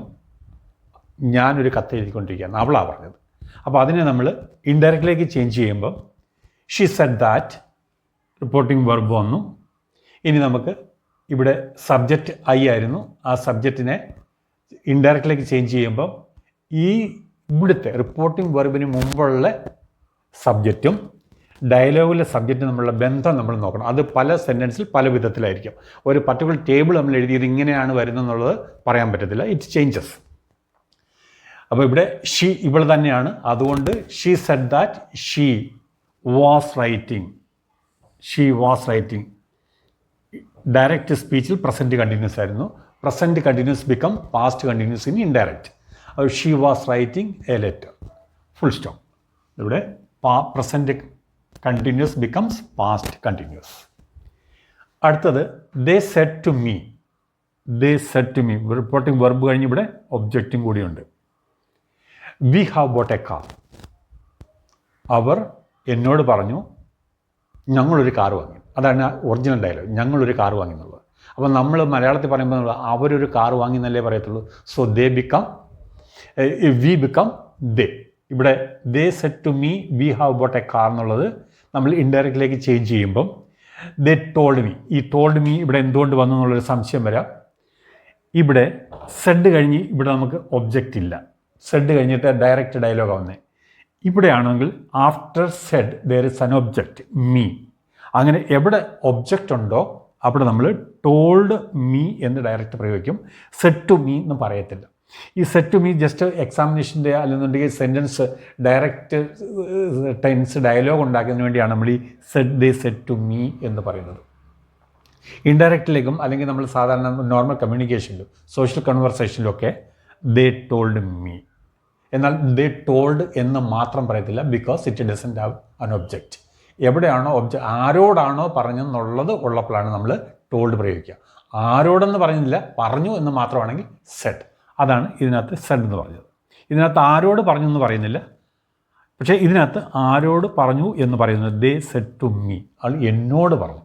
[SPEAKER 1] ഞാനൊരു കത്ത് എഴുതിക്കൊണ്ടിരിക്കുകയാണ്. അവളാണ് പറഞ്ഞത്. അപ്പോൾ അതിനെ നമ്മൾ ഇൻഡയറക്റ്റിലേക്ക് ചേഞ്ച് ചെയ്യുമ്പം she said that, reporting verb വന്നു. ഇനി നമുക്ക് ഇവിടെ സബ്ജക്റ്റ് ഐ ആയിരുന്നു. ആ സബ്ജക്റ്റിനെ ഇൻഡയറക്റ്റിലേക്ക് ചേഞ്ച് ചെയ്യുമ്പം ഈ ഇവിടുത്തെ റിപ്പോർട്ടിംഗ് വെർബിന് മുമ്പുള്ള സബ്ജക്റ്റും ഡയലോഗിലെ സബ്ജക്റ്റും തമ്മിലുള്ള ബന്ധം നമ്മൾ നോക്കണം. അത് പല സെൻറ്റൻസിൽ പല വിധത്തിലായിരിക്കും. ഒരു പർട്ടിക്കുലർ ടേബിൾ നമ്മൾ എഴുതിയത് ഇങ്ങനെയാണ് വരുന്നതെന്നുള്ളത് പറയാൻ പറ്റത്തില്ല. It changes. അപ്പോൾ ഇവിടെ ഷീ ഇവൾ തന്നെയാണ്. അതുകൊണ്ട് she said that she was writing. She was writing. Direct സ്പീച്ചിൽ പ്രസൻറ്റ് കണ്ടിന്യൂസ് ആയിരുന്നു. Present continuous become past continuous in indirect. അത് she was writing a letter. Full stop. ഇവിടെ present continuous becomes past continuous. അടുത്തത് they said to me. They said to me. Reporting verb കഴിഞ്ഞ് ഇവിടെ ഒബ്ജക്റ്റും കൂടിയുണ്ട്. We have bought a car. അവർ എന്നോട് പറഞ്ഞു ഞങ്ങളൊരു കാർ വാങ്ങി. അതാണ് ഒറിജിനൽ ഡയലോഗ്, ഞങ്ങളൊരു കാർ വാങ്ങി എന്നുള്ളത്. അപ്പോൾ നമ്മൾ മലയാളത്തിൽ പറയുമ്പോൾ അവരൊരു കാർ വാങ്ങി എന്നല്ലേ പറയത്തുള്ളൂ. So they become, we become they. ഇവിടെ they said to me we have bought a car എന്നുള്ളത് നമ്മൾ ഇൻഡയറക്റ്റിലേക്ക് ചേഞ്ച് ചെയ്യുമ്പം ദേ ടോൾഡ് മീ. ഈ ടോൾഡ് മീ ഇവിടെ എന്തുകൊണ്ട് വന്നു എന്നുള്ളൊരു സംശയം വരാം. ഇവിടെ സെഡ് കഴിഞ്ഞ് ഇവിടെ നമുക്ക് ഒബ്ജക്റ്റ് ഇല്ല. സെഡ് കഴിഞ്ഞിട്ട് ഡയറക്റ്റ് ഡയലോഗാണ് വന്നത്. ഇവിടെയാണെങ്കിൽ after said there is an object me. അങ്ങനെ എവിടെ ഒബ്ജക്റ്റ് ഉണ്ടോ അവിടെ നമ്മൾ ടോൾഡ് മീ എന്ന് ഡയറക്റ്റ് പ്രയോഗിക്കും. സെഡ് ടു മീ എന്ന് പറയത്തില്ല. ഈ സെഡ് ടു മീ ജസ്റ്റ് എക്സാമിനേഷൻ്റെ അല്ലെന്നുണ്ടെങ്കിൽ സെൻറ്റൻസ് ഡയറക്റ്റ് ടെൻസ് ഡയലോഗ് ഉണ്ടാക്കുന്നതിന് വേണ്ടിയാണ് നമ്മൾ ഈ said they said to me എന്ന് പറയുന്നത്. ഇൻഡയറക്റ്റിലേക്കും അല്ലെങ്കിൽ നമ്മൾ സാധാരണ നോർമൽ കമ്മ്യൂണിക്കേഷനിലും സോഷ്യൽ കൺവെർസേഷനിലൊക്കെ ദേ ടോൾഡ് മീ. എന്നാൽ ദേ ടോൾഡ് എന്ന് മാത്രം പറയത്തില്ല. ബിക്കോസ് ഇറ്റ് ഡസൻറ്റ് ഹാവ് അൻ ഒബ്ജക്റ്റ്. എവിടെയാണോ ആരോടാണോ പറഞ്ഞെന്നുള്ളത് ഉള്ളപ്പോഴാണ് നമ്മൾ ടോൾഡ് പ്രയോഗിക്കുക. ആരോടെന്ന് പറഞ്ഞില്ല, പറഞ്ഞു എന്ന് മാത്രമാണെങ്കിൽ സെഡ്. അതാണ് ഇതിനകത്ത് സെഡ് എന്ന് പറഞ്ഞത്. ഇതിനകത്ത് ആരോട് പറഞ്ഞു എന്ന് പറയുന്നില്ല. പക്ഷേ ഇതിനകത്ത് ആരോട് പറഞ്ഞു എന്ന് പറയുന്നത് ദേ സെഡ് ടു മീ. അത് എന്നോട് പറഞ്ഞു.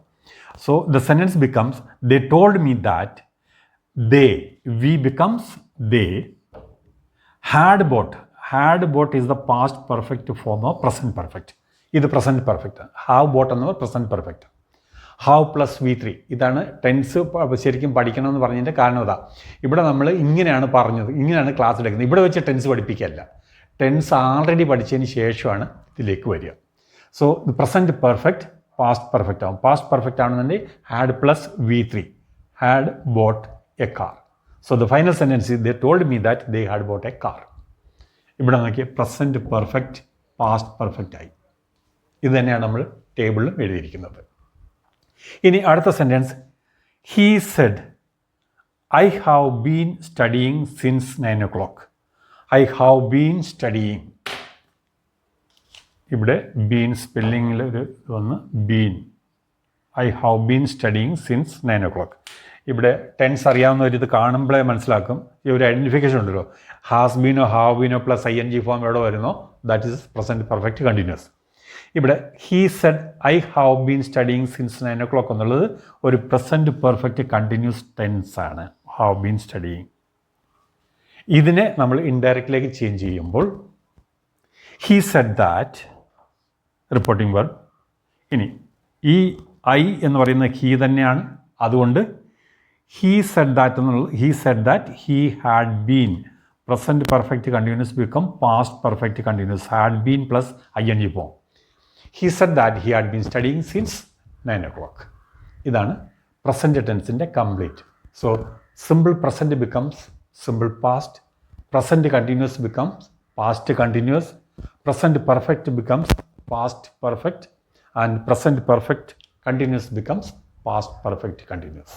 [SPEAKER 1] So the sentence becomes they told me that they, we becomes they had bought. Had bought is the past perfect form of present perfect. ഇത് പ്രസൻറ്റ് പെർഫെക്റ്റ്. ഹാവ് ബോട്ട് എന്നത് present perfect. Have plus V3 ഇതാണ് tense ശരിക്കും പഠിക്കണമെന്ന് പറഞ്ഞതിൻ്റെ കാരണം ഇതാ. ഇവിടെ നമ്മൾ ഇങ്ങനെയാണ് പറഞ്ഞത്, ഇങ്ങനെയാണ് ക്ലാസ് എടുക്കുന്നത്. ഇവിടെ വെച്ച് ടെൻസ് പഠിപ്പിക്കുകയല്ല. ടെൻസ് ആൾറെഡി പഠിച്ചതിന് ശേഷമാണ് ഇതിലേക്ക് വരിക. So present perfect past perfect ആവും. പാസ്റ്റ് പെർഫെക്റ്റ് ആണെന്നുണ്ടെങ്കിൽ had plus V3, had boat a car. So the final sentence they told me that they had boat a car. ഇവിടെ നോക്കിയ പ്രസൻറ്റ് പെർഫെക്റ്റ് പാസ്റ്റ് പെർഫെക്റ്റ് ആയി. ഇത് തന്നെയാണ് നമ്മൾ ടേബിളിലും എഴുതിയിരിക്കുന്നത്. ഇനി അടുത്ത sentence, he said I have been studying since 9 o'clock. I have been studying. ഇവിടെ been സ്പെല്ലിങ്ങിൽ ഒരു വന്ന് been. I have been studying since 9 o'clock. ഇവിടെ ടെൻസ് അറിയാവുന്നവർ ഇത് കാണുമ്പോഴേ മനസ്സിലാക്കും. ഈ ഒരു ഐഡൻറ്റിഫിക്കേഷൻ ഉണ്ടല്ലോ, ഹാസ് ബീനോ ഹാവ് ബീനോ പ്ലസ് ING ഫോം എവിടെ വരുന്നോ that is present perfect continuous. ഇവിടെ he said I have been studying since 9 o'clock എന്നുള്ളത് ഒരു പ്രസൻറ്റ് പെർഫെക്റ്റ് കണ്ടിന്യൂസ് ടെൻസ് ആണ്. Have been studying. ഇതിനെ നമ്മൾ ഇൻഡയറക്റ്റിലേക്ക് ചേഞ്ച് ചെയ്യുമ്പോൾ he said that reporting verb. ഇനി ഈ ഐ എന്ന് പറയുന്നത് ഹീ തന്നെയാണ്. അതുകൊണ്ട് ഹീ സെഡ് ദാറ്റ് എന്നുള്ളത് he said that he had been. Present perfect continuous become past perfect continuous. Had been plus ING form. He said that he had been studying since 9 o'clock. ഇതാണ് present ടെൻസിൻ്റെ complete. So simple present becomes simple past, present continuous becomes past continuous, Present perfect becomes past perfect and present perfect continuous becomes past perfect continuous.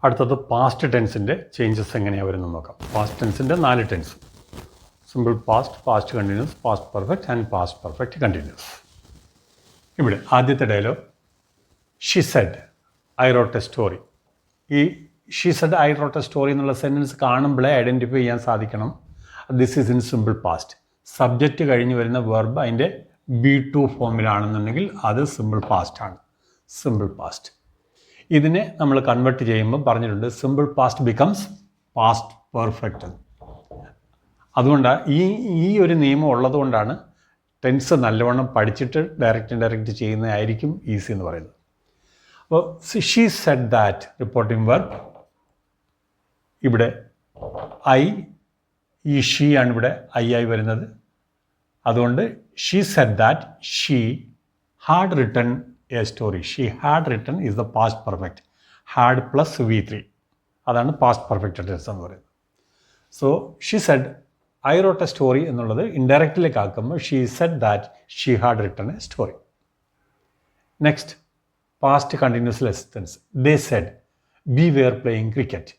[SPEAKER 1] അടുത്തത് past ടെൻസിൻ്റെ changes എങ്ങനെയാണ് വരുന്നത് നോക്കാം. Past ടെൻസിൻ്റെ 4 tense: simple past, past continuous, past perfect and past perfect continuous. ഇവിടെ ആദ്യത്തെ dialogue, she said I wrote a story. ഈ she said I wrote a story എന്നുള്ള സെൻറ്റൻസ് കാണുമ്പോഴേ ഐഡൻറ്റിഫൈ ചെയ്യാൻ സാധിക്കണം this is in simple past. Subject കഴിഞ്ഞ് വരുന്ന verb അതിൻ്റെ B2 ഫോമിലാണെന്നുണ്ടെങ്കിൽ അത് സിമ്പിൾ പാസ്റ്റ് ആണ്. സിമ്പിൾ പാസ്റ്റ് ഇതിനെ നമ്മൾ കൺവേർട്ട് ചെയ്യുമ്പോൾ പറഞ്ഞിട്ടുണ്ട് simple past becomes past perfect. അതുകൊണ്ടാണ് ഈ ഒരു നിയമം ഉള്ളതുകൊണ്ടാണ് ടെൻസ് നല്ലവണ്ണം പഠിച്ചിട്ട് ഡയറക്റ്റ് ചെയ്യുന്നതായിരിക്കും ഈസി എന്ന് പറയുന്നത്. അപ്പോൾ she said that reporting verb. ഇവിടെ ഈ ഷീ ആണ് ഇവിടെ ആയി വരുന്നത്. അതുകൊണ്ട് she said that she had written a story. She had written is the past perfect. Had plus V3 അതാണ് പാസ്റ്റ് പെർഫെക്റ്റ് ടെൻസ് എന്ന് പറയുന്നത്. So she said I wrote a story എന്നുള്ളത് ഇൻഡയറക്റ്റിലേക്ക് ആക്കുമ്പോൾ she said that she had written a story. Next past continuous tense. They said we were playing cricket.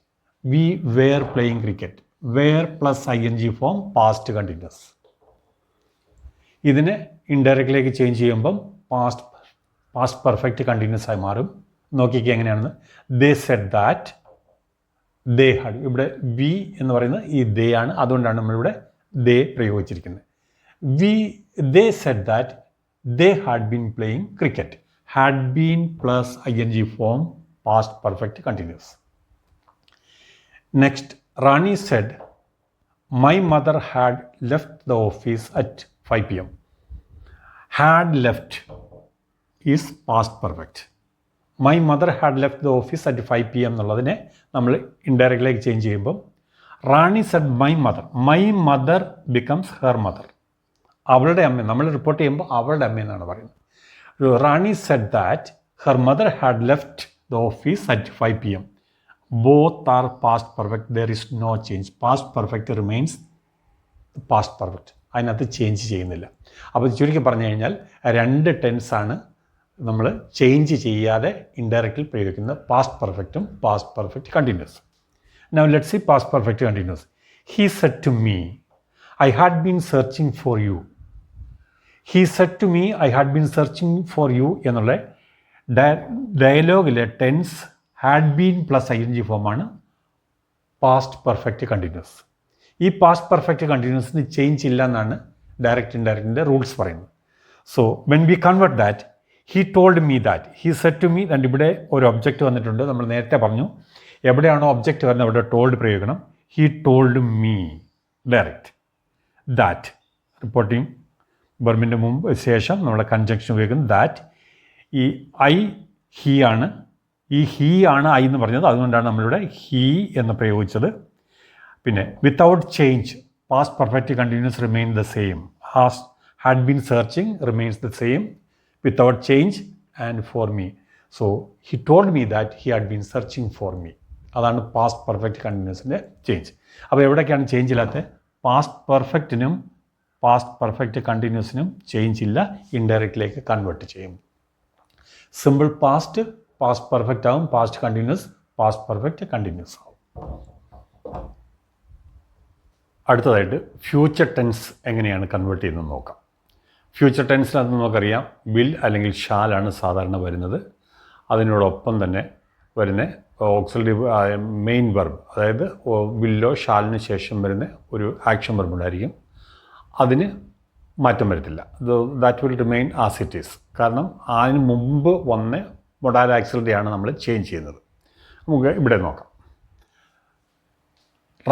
[SPEAKER 1] V were playing cricket. Were plus ING form past continuous. ഇതിനെ ഇൻഡയറക്റ്റിലേക്ക് change ചെയ്യുമ്പം past perfect continuous ആയി മാറും. നോക്കിക്കുക എങ്ങനെയാണെന്ന്. They said that they had. ഇവിടെ we എന്ന് പറയുന്നത് ഈ ദേ ആണ്. അതുകൊണ്ടാണ് നമ്മളിവിടെ ദേ പ്രയോഗിച്ചിരിക്കുന്നത്. They said that they had been playing cricket. Had been plus ING form past perfect continuous. Next Rani said my mother had left the office at 5 PM. Had left is past perfect. My mother had left the office at 5 PM എന്നുള്ളതിനെ നമ്മൾ ഇൻഡയറക്റ്റിലേക്ക് change ചെയ്യുമ്പോൾ Rani said my mother becomes her mother. അവളുടെ അമ്മ നമ്മൾ report ചെയ്യുമ്പോൾ അവളുടെ അമ്മ എന്നാണ് പറയുന്നത്. Rani said that her mother had left the office at 5 PM. Both are past perfect. There is no change. Past perfect remains past perfect. അതിനകത്ത് ചേഞ്ച് ചെയ്യുന്നില്ല. അപ്പോൾ ചുരുക്കി പറഞ്ഞു കഴിഞ്ഞാൽ 2 ടെൻസാണ് നമ്മൾ ചേഞ്ച് ചെയ്യാതെ ഇൻഡയറക്റ്റിൽ പ്രയോഗിക്കുന്നത്, പാസ്റ്റ് പെർഫെക്റ്റും past perfect continuous. Now let's see past perfect continuous. He said to me I had been searching for you. He said to me I had been searching for you എന്നുള്ള ഡയലോഗിലെ tense had been plus ING ഫോമാണ് past perfect continuous. ഈ past perfect കണ്ടിന്യൂസിന് change ഇല്ല എന്നാണ് direct ഇൻഡയറക്റ്റിൻ്റെ rules പറയുന്നത്. So when we convert that he told me that he said to me. രണ്ട് ഇവിടെ ഒരു ഒബ്ജക്റ്റ് വന്നിട്ടുണ്ട്. നമ്മൾ നേരത്തെ പറഞ്ഞു എവിടെയാണോ ഒബ്ജക്റ്റ് വരുന്നത് അവിടെ ടോൾഡ് പ്രയോഗിക്കണം. He told me direct that. Reporting വെർബിൻ്റെ മുമ്പ് ശേഷം നമ്മുടെ കൺജങ്ഷൻ ഉപയോഗിക്കുന്നത് ദാറ്റ്. ഈ ഹീ ആണ്. ഈ ഹീ ആണ് ഐ എന്ന് പറഞ്ഞത്. അതുകൊണ്ടാണ് നമ്മളിവിടെ ഹീ എന്ന് പ്രയോഗിച്ചത്. പിന്നെ without change past perfect continuous remain the same. Had been searching remains the same without change and for me. So he told me that he had been searching for me. അതാണ് past perfect കണ്ടിന്യൂസിൻ്റെ change. അപ്പോൾ എവിടേക്കാണ് change ഇല്ലാത്തത്? Past പെർഫെക്റ്റിനും past perfect കണ്ടിന്യൂസിനും change ഇല്ല. ഇൻഡയറക്റ്റിലേക്ക് convert ചെയ്യും. Simple past past perfect ആവും. Past continuous past perfect continuous ആവും. അടുത്തതായിട്ട് future tense എങ്ങനെയാണ് കൺവേർട്ട് ചെയ്യുന്നത് നോക്കാം. ഫ്യൂച്ചർ ടെൻസിനകത്ത് നമുക്കറിയാം വിൽ അല്ലെങ്കിൽ ഷാലാണ് സാധാരണ വരുന്നത്. അതിനോടൊപ്പം തന്നെ വരുന്ന ഓക്സിലറി മെയിൻ വെർബ്, അതായത് വില്ലോ ഷാലിന് ശേഷം വരുന്ന ഒരു ആക്ഷൻ വെർബ് ഉണ്ടായിരിക്കും. അതിന് മാറ്റം വരത്തില്ല. That will remain as it is. കാരണം അതിന് മുമ്പ് വന്ന മൊഡാൽ ആക്സിലറിയാണ് നമ്മൾ ചേഞ്ച് ചെയ്യുന്നത്. നമുക്ക് ഇവിടെ നോക്കാം.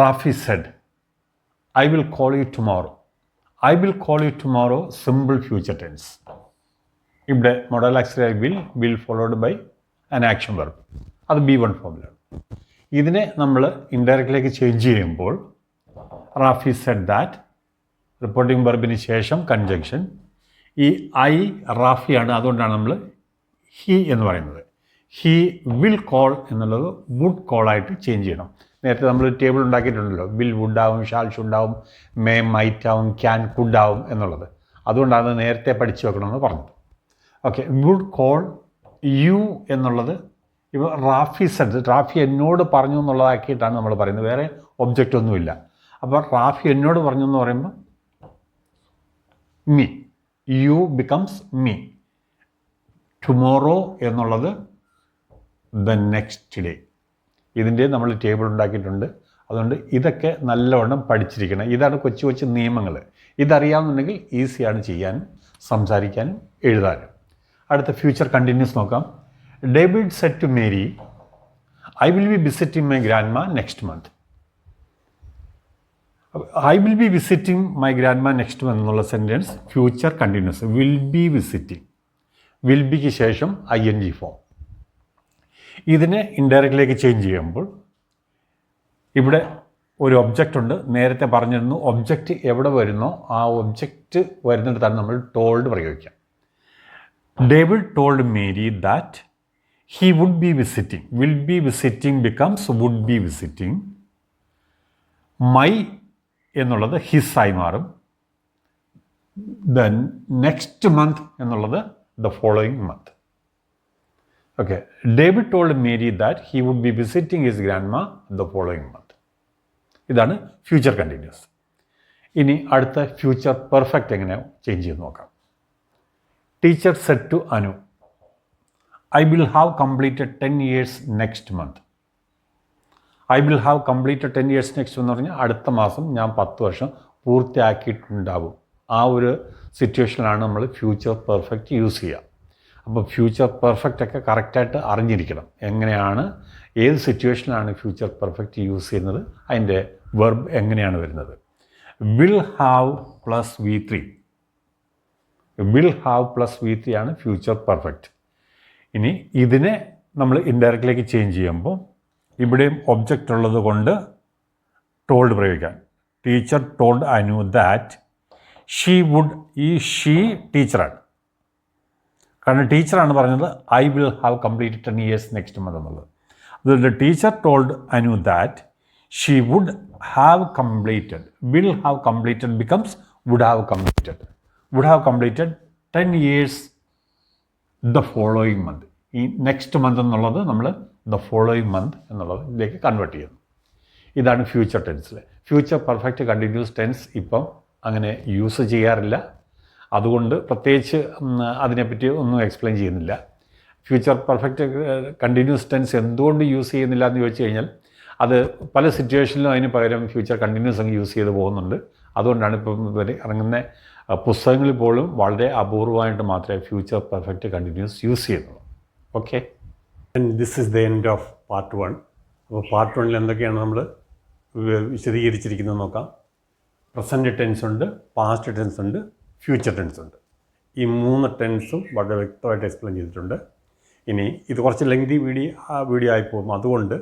[SPEAKER 1] Rafi said I will call you tomorrow. I will call you tomorrow, simple future tense. ഇവിടെ modal auxiliary will followed by an action verb. അത് B1 ഫോമിലാണ്. ഇതിനെ നമ്മൾ ഇൻഡയറക്റ്റിലേക്ക് ചേഞ്ച് ചെയ്യുമ്പോൾ റാഫി സെഡ് ദാറ്റ് റിപ്പോർട്ടിംഗ് വെർബിന് ശേഷം കൺജങ്ഷൻ. ഈ റാഫിയാണ്. അതുകൊണ്ടാണ് നമ്മൾ ഹി എന്ന് പറയുന്നത്. ഹി വിൽ കോൾ എന്നുള്ളത് വുഡ് കോളായിട്ട് ചേഞ്ച് ചെയ്യണം. നേരത്തെ നമ്മൾ ടേബിൾ ഉണ്ടാക്കിയിട്ടുണ്ടല്ലോ. വിൽ വുഡ് ആവും, ഷാൽ ഷുഡ് ആവും, മേ മൈറ്റ് ആവും, ക്യാൻ കുഡ് ആവും എന്നുള്ളത്. അതുകൊണ്ടാണ് നേരത്തെ പഠിച്ചു വെക്കണമെന്ന് പറഞ്ഞത്. ഓക്കെ, വുഡ് കോൾ യു എന്നുള്ളത് ഇപ്പോൾ റാഫി സെഡ്, റാഫി എന്നോട് പറഞ്ഞു എന്നുള്ളതാക്കിയിട്ടാണ് നമ്മൾ പറയുന്നത്. വേറെ ഒബ്ജക്റ്റ് ഒന്നുമില്ല. അപ്പോൾ റാഫി എന്നോട് പറഞ്ഞു എന്ന് പറയുമ്പോൾ me, you becomes me. Tomorrow എന്നുള്ളത് ദ നെക്സ്റ്റ് ഡേ. ഇതിൻ്റെ നമ്മൾ ടേബിൾ ഉണ്ടാക്കിയിട്ടുണ്ട്. അതുകൊണ്ട് ഇതൊക്കെ നല്ലവണ്ണം പഠിച്ചിരിക്കണം. ഇതാണ് കൊച്ചു കൊച്ചു നിയമങ്ങൾ. ഇതറിയാമെന്നുണ്ടെങ്കിൽ ഈസിയാണ് ചെയ്യാനും സംസാരിക്കാനും എഴുതാനും. അടുത്ത ഫ്യൂച്ചർ കണ്ടിന്യൂസ് നോക്കാം. David said to Mary, I will be visiting my grandma next month. I will be visiting my grandma next month എന്നുള്ള sentence future continuous. Will be visiting, will ബിക്ക് ശേഷം ING form. ഇതിനെ ഇൻഡയറക്റ്റിലേക്ക് change ചെയ്യുമ്പോൾ ഇവിടെ ഒരു object ഉണ്ട്. നേരത്തെ പറഞ്ഞിരുന്നു ഒബ്ജക്റ്റ് എവിടെ വരുന്നോ ആ ഒബ്ജക്റ്റ് വരുന്നിടത്താണ് നമ്മൾ ടോൾഡ് പ്രയോഗിക്കുക. David told Mary that he would be visiting. Will be visiting becomes would be visiting. My എന്നുള്ളത് ഹിസ് ആയി മാറും. ദെൻ നെക്സ്റ്റ് മന്ത് എന്നുള്ളത് the following month. Okay, David told Mary that he would be visiting his grandma the following month. ഇതാണ് future continuous. ഇനി അടുത്ത future perfect എങ്ങനെ change ചെയ്ത് നോക്കാം. Teacher said to Anu, I will have completed 10 years next month. I will have completed 10 years next എന്ന് പറഞ്ഞാൽ അടുത്ത മാസം ഞാൻ 10 വർഷം പൂർത്തിയാക്കിയിട്ടുണ്ടാവും. ആ ഒരു സിറ്റുവേഷനിലാണ് നമ്മൾ ഫ്യൂച്ചർ പെർഫെക്റ്റ് യൂസ് ചെയ്യുക. അപ്പോൾ ഫ്യൂച്ചർ പെർഫെക്റ്റ് ഒക്കെ കറക്റ്റായിട്ട് അറിഞ്ഞിരിക്കണം. എങ്ങനെയാണ്, ഏത് സിറ്റുവേഷനിലാണ് ഫ്യൂച്ചർ പെർഫെക്റ്റ് യൂസ് ചെയ്യുന്നത്, അതിൻ്റെ വെർബ് എങ്ങനെയാണ് വരുന്നത്. Will have plus V3. Will have plus V3 ആണ് ഫ്യൂച്ചർ പെർഫെക്റ്റ്. ഇനി ഇതിനെ നമ്മൾ ഇൻഡയറക്റ്റിലേക്ക് ചേഞ്ച് ചെയ്യുമ്പോൾ ഇവിടെയും ഒബ്ജക്റ്റ് ഉള്ളത് കൊണ്ട് ടോൾഡ് പ്രയോഗിക്കാൻ. Teacher told Anu that she would. ഈ ഷീ ടീച്ചറാണ്. കാരണം ടീച്ചറാണ് പറഞ്ഞത് I will have completed 10 years next month എന്നുള്ളത്. അതുകൊണ്ട് teacher told Anu that she would have completed. Will have completed becomes would have completed. Would have completed 10 years the following month. ഈ next month എന്നുള്ളത് നമ്മൾ the following month എന്നുള്ളതിലേക്ക് convert ചെയ്യുന്നു. ഇതാണ് future ടെൻസിൽ. Future perfect continuous tense ഇപ്പം അങ്ങനെ use ചെയ്യാറില്ല. അതുകൊണ്ട് പ്രത്യേകിച്ച് അതിനെപ്പറ്റി ഒന്നും എക്സ്പ്ലെയിൻ ചെയ്യുന്നില്ല. ഫ്യൂച്ചർ പെർഫെക്റ്റ് കണ്ടിന്യൂസ് ടെൻസ് എന്തുകൊണ്ട് യൂസ് ചെയ്യുന്നില്ല എന്ന് ചോദിച്ചു കഴിഞ്ഞാൽ അത് പല സിറ്റുവേഷനിലും അതിന് പകരം ഫ്യൂച്ചർ കണ്ടിന്യൂസ് അങ്ങ് യൂസ് ചെയ്ത് പോകുന്നുണ്ട്. അതുകൊണ്ടാണ് ഇപ്പം ഇറങ്ങുന്ന പുസ്തകങ്ങളിൽ പോലും വളരെ അപൂർവമായിട്ട് മാത്രമേ ഫ്യൂച്ചർ പെർഫെക്റ്റ് കണ്ടിന്യൂസ് യൂസ് ചെയ്യുന്നുള്ളൂ. Okay, this is the end of part 1. അപ്പോൾ പാർട്ട് 1 എന്തൊക്കെയാണ് നമ്മൾ വിശദീകരിച്ചിരിക്കുന്നത് നോക്കാം. പ്രസൻറ്റ് ടെൻസ് ഉണ്ട്, പാസ്റ്റ് ടെൻസ് ഉണ്ട്, ഫ്യൂച്ചർ ടെൻസ് ഉണ്ട്. ഈ 3 ടെൻസും വളരെ വ്യക്തമായിട്ട് എക്സ്പ്ലെയിൻ ചെയ്തിട്ടുണ്ട്. ഇനി ഇത് കുറച്ച് ലെങ്തി വീഡിയോ ആയി പോകും. അതുകൊണ്ട്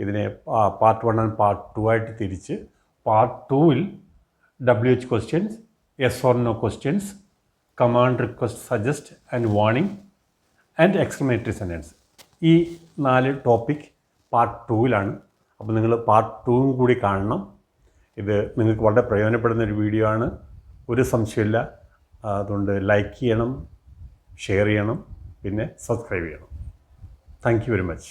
[SPEAKER 1] ഇതിനെ പാർട്ട് 1 ആൻഡ് പാർട്ട് 2 ആയിട്ട് തിരിച്ച് പാർട്ട് 2-ൽ WH questions, yes or no questions, command, request, suggest and warning and exclamatory sentence, ഈ 4 ടോപ്പിക് പാർട്ട് 2-ലാണ്. അപ്പോൾ നിങ്ങൾ പാർട്ട് 2 കൂടി കാണണം. ഇത് നിങ്ങൾക്ക് വളരെ പ്രയോജനപ്പെടുന്നൊരു വീഡിയോ ആണ്, ഒരു സംശയമില്ല. അതുകൊണ്ട് ലൈക്ക് ചെയ്യണം, ഷെയർ ചെയ്യണം, പിന്നെ സബ്സ്ക്രൈബ് ചെയ്യണം. Thank you very much.